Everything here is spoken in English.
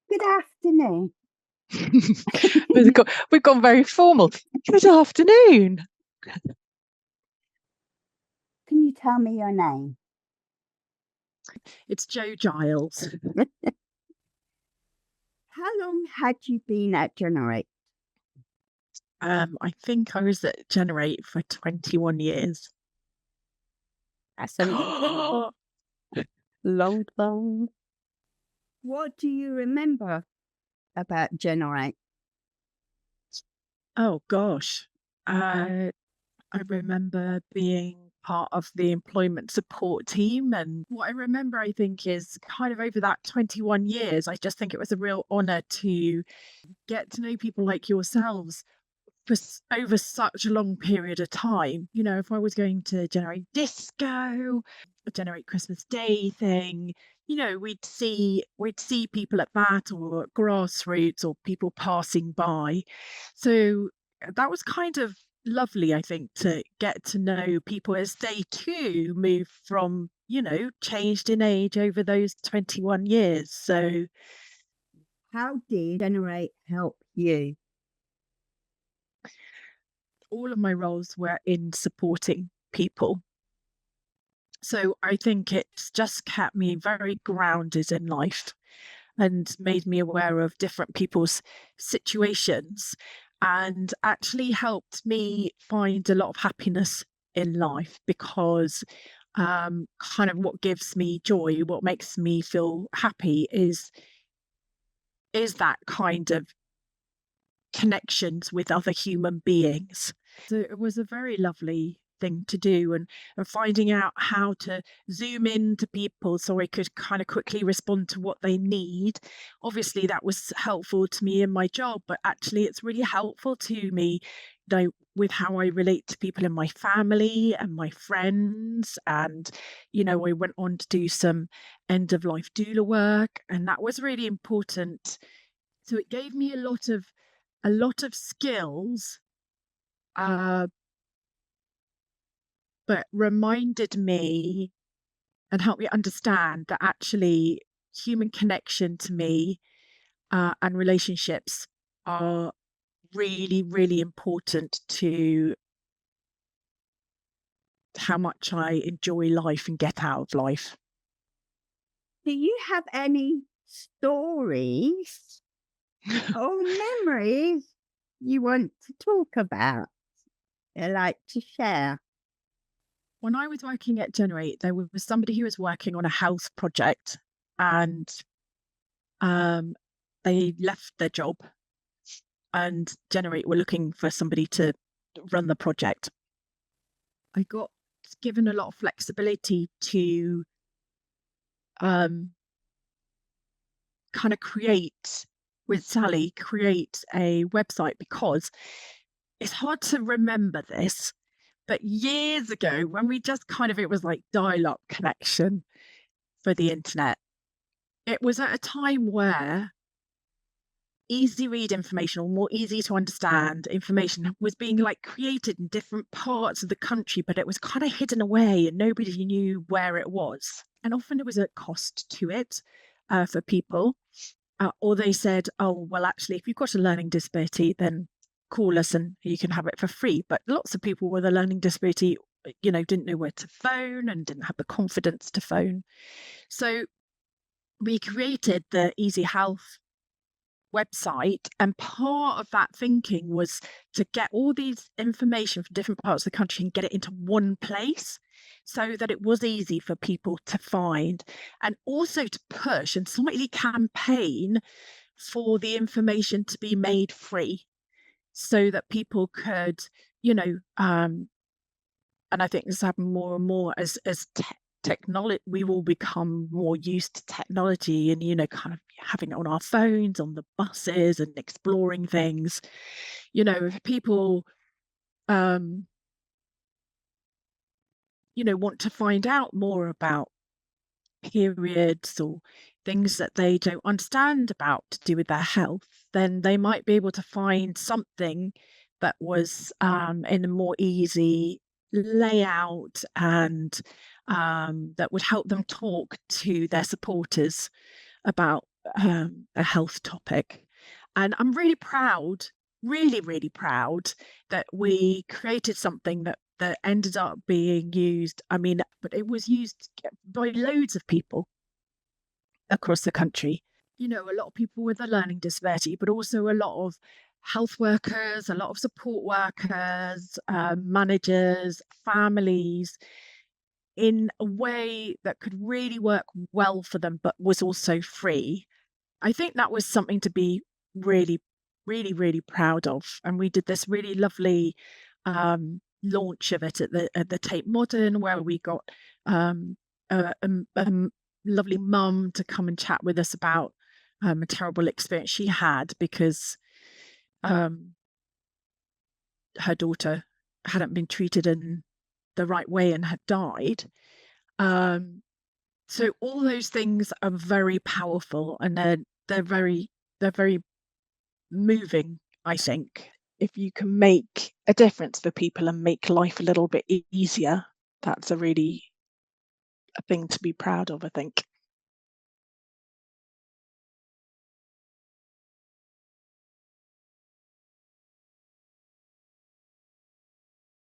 Good afternoon. We've gone very formal. Good afternoon. Can you tell me your name? It's Jo Giles. How long had you been at Generate? I think I was at Generate for 21 years. That's a long time. What do you remember about Generate? Oh gosh. I remember being part of the employment support team, and what I remember, I think, is kind of over that 21 years, I just think it was a real honour to get to know people like yourselves for over such a long period of time. You know, if I was going to Generate Disco, a Generate Christmas Day thing, you know, we'd see people at that, or at grassroots, or people passing by. So that was kind of lovely, I think, to get to know people as they too move from, changed in age over those 21 years. So How did Generate help you? all of my roles were in supporting people. So I think it's just kept me very grounded in life and made me aware of different people's situations, and actually helped me find a lot of happiness in life, because kind of what gives me joy, what makes me feel happy is that kind of connections with other human beings. So it was a very lovely thing to do, and finding out how to zoom in to people so I could kind of quickly respond to what they need. Obviously that was helpful to me in my job, but actually it's really helpful to me, with how I relate to people in my family and my friends. And I went on to do some end of life doula work, and that was really important. So it gave me a lot of skills, uh, but reminded me and helped me understand that actually human connection to me, and relationships are really, really important to how much I enjoy life and get out of life. Do you have any stories or memories you want to talk about? You like to share? When I was working at Generate, there was somebody who was working on a house project, and um, they left their job, and Generate were looking for somebody to run the project. I got given a lot of flexibility to kind of create a website, because it's hard to remember this, but years ago, when we just it was like dial-up connection for the internet, it was at a time where easy read information, or more easy to understand information, was being created in different parts of the country, but it was kind of hidden away and nobody knew where it was. And often there was a cost to it, for people, or they said, oh, well, actually, if you've got a learning disability, then call us and you can have it for free. But lots of people with a learning disability, didn't know where to phone and didn't have the confidence to phone. So we created the Easy Health website, and part of that thinking was to get all these information from different parts of the country and get it into one place, so that it was easy for people to find, and also to push and slightly campaign for the information to be made free, so that people could, and I think this happened more and more as technology, we've all become more used to technology, and kind of having it on our phones, on the buses, and exploring things. If people want to find out more about periods, or things that they don't understand about to do with their health, then they might be able to find something that was in a more easy layout, and that would help them talk to their supporters about a health topic. And I'm really proud, really, really proud that we created something that ended up being used. I mean, but it was used by loads of people across the country. You know, a lot of people with a learning disability, but also a lot of health workers, a lot of support workers, managers, families, in a way that could really work well for them, but was also free. I think that was something to be really, really, really proud of. And we did this really lovely launch of it at the Tate Modern, where we got a lovely mum to come and chat with us about a terrible experience she had because um, her daughter hadn't been treated in the right way and had died. Um, so all those things are very powerful, and they're very moving, I think. If you can make a difference for people and make life a little bit easier, that's a really a thing to be proud of, I think.